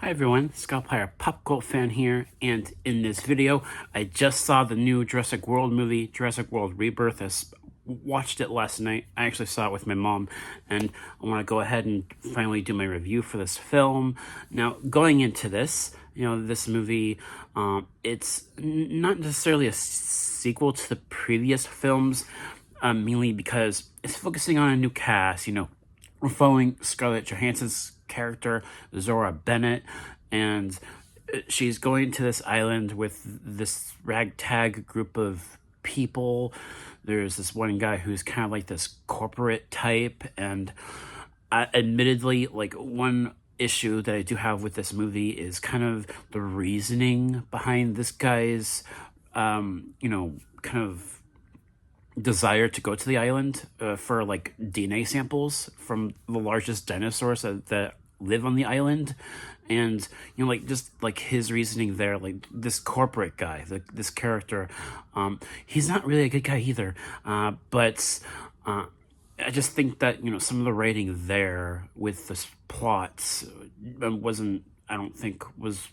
Hi everyone, Scoutfire Pop Cult fan here, and in this video, I just saw the new Jurassic World movie, Jurassic World Rebirth. I watched it last night. I actually saw it with my mom, and I want to go ahead and finally do my review for this film. Now, going into this, this movie, it's not necessarily a sequel to the previous films, mainly because it's focusing on a new cast. We're following Scarlett Johansson's character, Zora Bennett, and she's going to this island with this ragtag group of people. There's this one guy who's kind of like this corporate type, and admittedly, like, one issue that I do have with this movie is kind of the reasoning behind this guy's, kind of desire to go to the island for like DNA samples from the largest dinosaurs that live on the island. And just like his reasoning there, like this corporate guy, this character, he's not really a good guy either, but I just think that some of the writing there with this plot wasn't, I don't think, was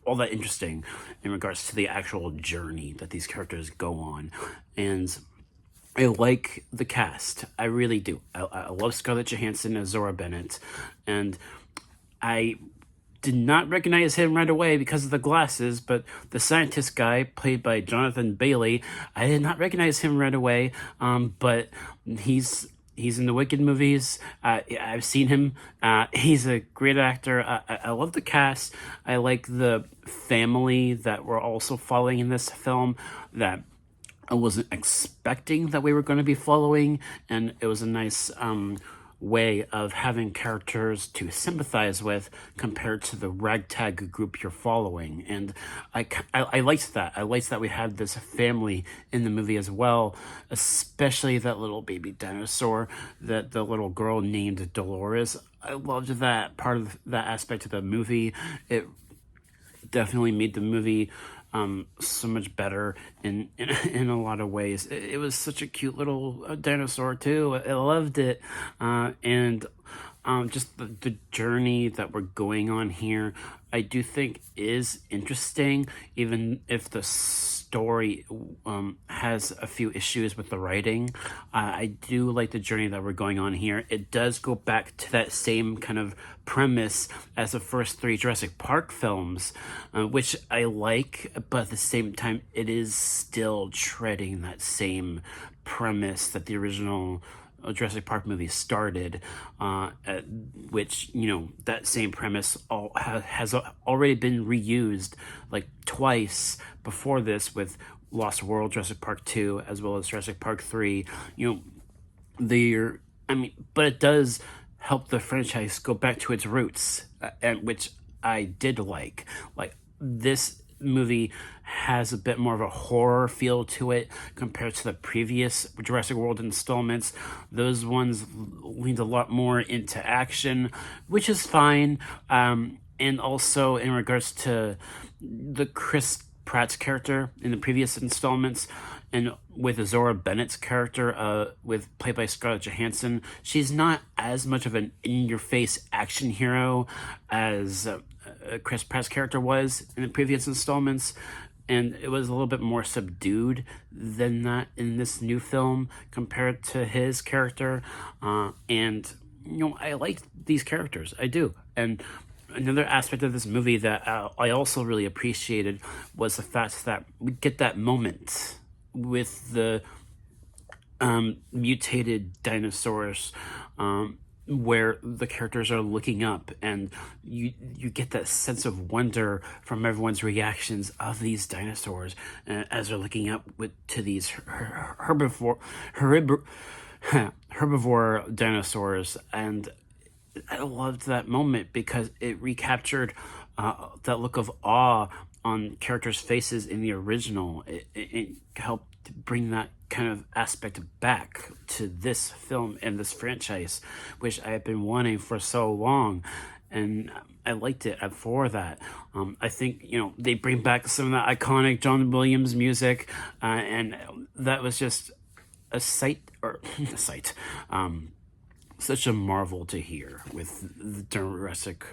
all that interesting in regards to the actual journey that these characters go on. And I like the cast. I really do. I love Scarlett Johansson as Zora Bennett, and I did not recognize him right away because of the glasses, but the scientist guy, played by Jonathan Bailey, I did not recognize him right away, but he's in the Wicked movies. I've seen him. He's a great actor. I love the cast. I like the family that we're also following in this film that I wasn't expecting that we were going to be following, and it was a nice way of having characters to sympathize with compared to the ragtag group you're following. And I liked that. I liked that we had this family in the movie as well, especially that little baby dinosaur, that the little girl named Dolores. I loved that part of that aspect of the movie. It definitely made the movie so much better in a lot of ways. It was such a cute little dinosaur too. I loved it, and just the journey that we're going on here, I do think is interesting, even if the story has a few issues with the writing. I do like the journey that we're going on here. It does go back to that same kind of premise as the first three Jurassic Park films, which I like, but at the same time, it is still treading that same premise that the original Jurassic Park movie started, which, that same premise has already been reused like twice before this with Lost World, Jurassic Park 2, as well as Jurassic Park 3. But it does help the franchise go back to its roots, and which I did like. Like, this movie has a bit more of a horror feel to it compared to the previous Jurassic World installments. Those ones leaned a lot more into action, which is fine. And also in regards to the Chris Pratt's character in the previous installments, and with Zora Bennett's character, played by Scarlett Johansson, she's not as much of an in-your-face action hero as Chris Pratt's character was in the previous installments, and it was a little bit more subdued than that in this new film compared to his character. And I like these characters. I do. And another aspect of this movie that I also really appreciated was the fact that we get that moment with the mutated dinosaurs, where the characters are looking up, and you get that sense of wonder from everyone's reactions of these dinosaurs as they're looking up to these herbivore dinosaurs. And I loved that moment because it recaptured that look of awe on characters' faces in the original. It helped bring that kind of aspect back to this film and this franchise, which I have been wanting for so long, and I liked it for that. I think they bring back some of that iconic John Williams music, and that was just a sight, such a marvel to hear with the Jurassic,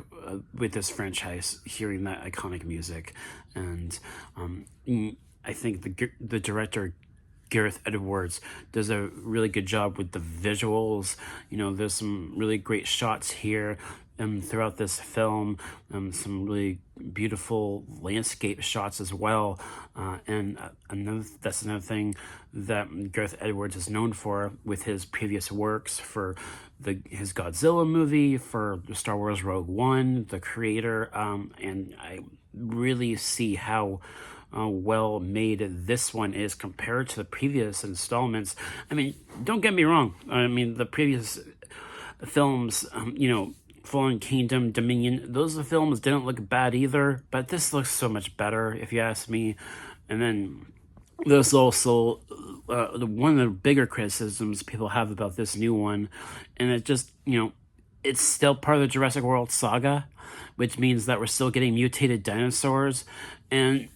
with this franchise, hearing that iconic music. And I think the director, Gareth Edwards, does a really good job with the visuals. There's some really great shots here throughout this film, some really beautiful landscape shots as well. And that's another thing that Gareth Edwards is known for with his previous works, for his Godzilla movie, for Star Wars Rogue One, The Creator, and I really see how well made this one is compared to the previous installments. I mean, don't get me wrong. I mean, the previous films, Fallen Kingdom, Dominion, those films didn't look bad either, but this looks so much better, if you ask me. And then there's also one of the bigger criticisms people have about this new one, and it just, it's still part of the Jurassic World saga, which means that we're still getting mutated dinosaurs. And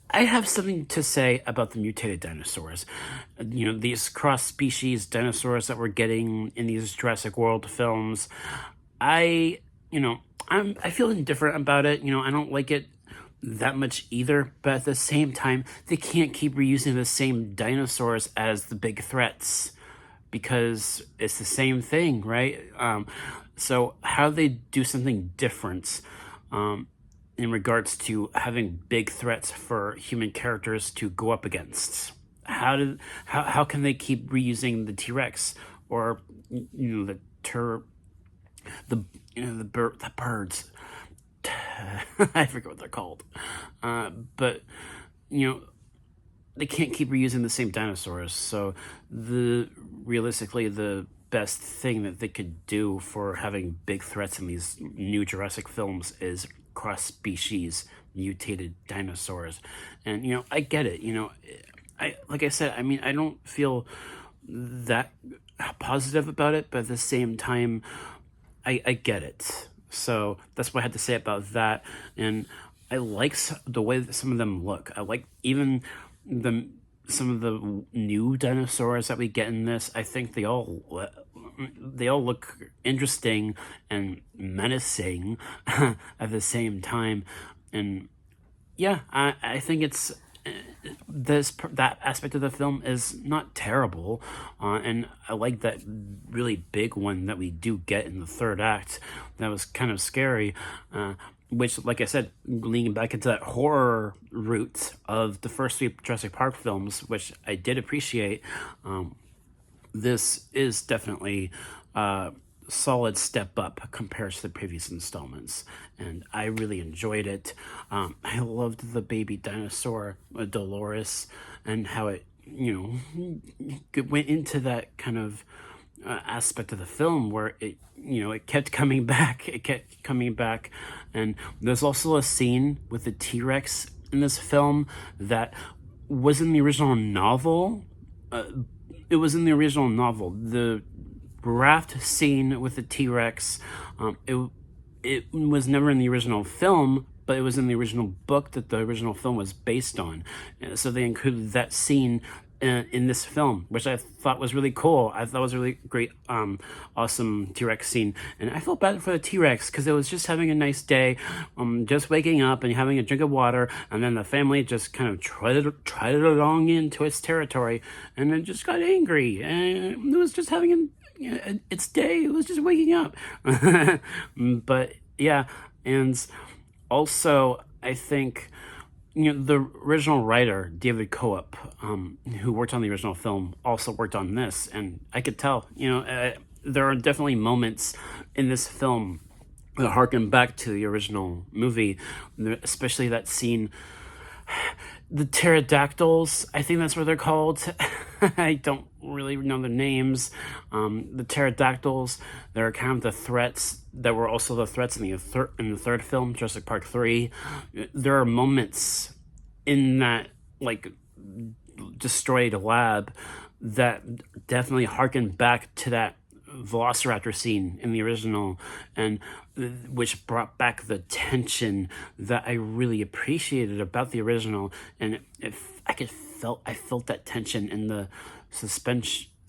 I have something to say about the mutated dinosaurs. These cross-species dinosaurs that we're getting in these Jurassic World films, I feel indifferent about it. I don't like it that much either, but at the same time, they can't keep reusing the same dinosaurs as the big threats, because it's the same thing, right? So how do they do something different in regards to having big threats for human characters to go up against? How can they keep reusing the T-Rex, or the birds? I forget what they're called, but they can't keep reusing the same dinosaurs. So realistically, the best thing that they could do for having big threats in these new Jurassic films is cross-species mutated dinosaurs. And I get it. Like I said, I mean, I don't feel that positive about it, but at the same time, I get it. So that's what I had to say about that. And I like the way that some of them look. I like even some of the new dinosaurs that we get in this. I think they all look interesting and menacing at the same time. And yeah, I think it's that aspect of the film is not terrible, and I like that really big one that we do get in the third act. That was kind of scary, which, like I said, leaning back into that horror route of the first three Jurassic Park films, which I did appreciate. This is definitely solid step up compared to the previous installments, and I really enjoyed it. I loved the baby dinosaur, Dolores, and how it went into that kind of aspect of the film where it kept coming back. And there's also a scene with the T-Rex in this film that was in the original novel. It was in the original novel. The raft scene with the T-Rex, it was never in the original film, but it was in the original book that the original film was based on. So they included that scene in this film, which I thought was really cool. I thought it was a really great, awesome T-Rex scene. And I felt bad for the T-Rex because it was just having a nice day, just waking up and having a drink of water, and then the family just kind of trotted along into its territory, and it just got angry, and it was just having its day. It was just waking up. But yeah, and also I think the original writer, David Coop, who worked on the original film, also worked on this, and I could tell, there are definitely moments in this film that harken back to the original movie, especially that scene, the pterodactyls, I think that's what they're called. I don't really know the names. The pterodactyls, they're kind of the threats that were also the threats in the third film, Jurassic Park 3. There are moments in that destroyed lab that definitely harken back to that Velociraptor scene in the original, and which brought back the tension that I really appreciated about the original. And I felt that tension in the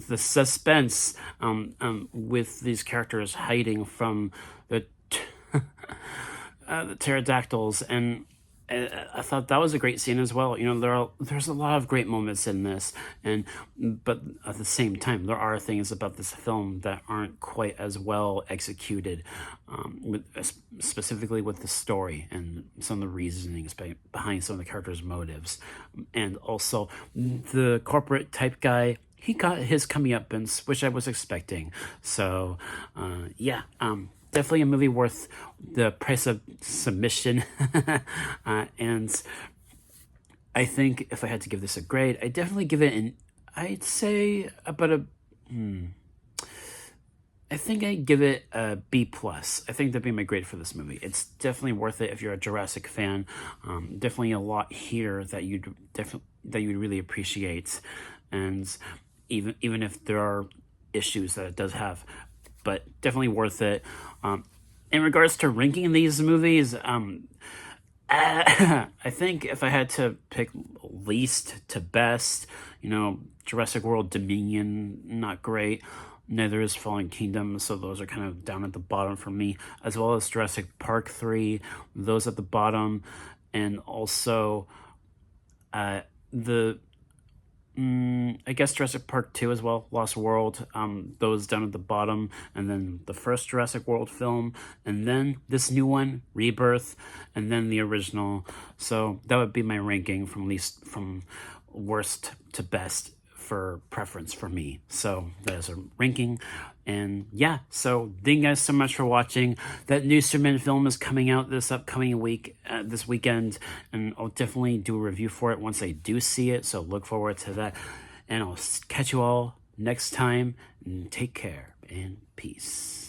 the suspense with these characters hiding from the the pterodactyls, and I thought that was a great scene as well. You know, there's a lot of great moments in this, but at the same time, there are things about this film that aren't quite as well executed, specifically with the story and some of the reasonings behind some of the characters' motives, and also the corporate type guy. He got his comeuppance, which I was expecting. So, yeah. Definitely a movie worth the price of submission. And I think if I had to give this a grade, I'd definitely give it I'd say about I think I'd give it a B+. I think that'd be my grade for this movie. It's definitely worth it if you're a Jurassic fan. Definitely a lot here that you'd really appreciate. And even if there are issues that it does have, but definitely worth it. In regards to ranking these movies, I think if I had to pick least to best, you know, Jurassic World Dominion, not great. Neither is Fallen Kingdom, so those are kind of down at the bottom for me, as well as Jurassic Park 3, those at the bottom, and also I guess Jurassic Park 2 as well, Lost World, those down at the bottom, and then the first Jurassic World film, and then this new one, Rebirth, and then the original. So that would be my ranking from worst to best for preference for me. So that is a ranking. And yeah, so thank you guys so much for watching. That new Superman film is coming out this upcoming week, this weekend, and I'll definitely do a review for it once I do see it, so look forward to that. And I'll catch you all next time, and take care, and peace.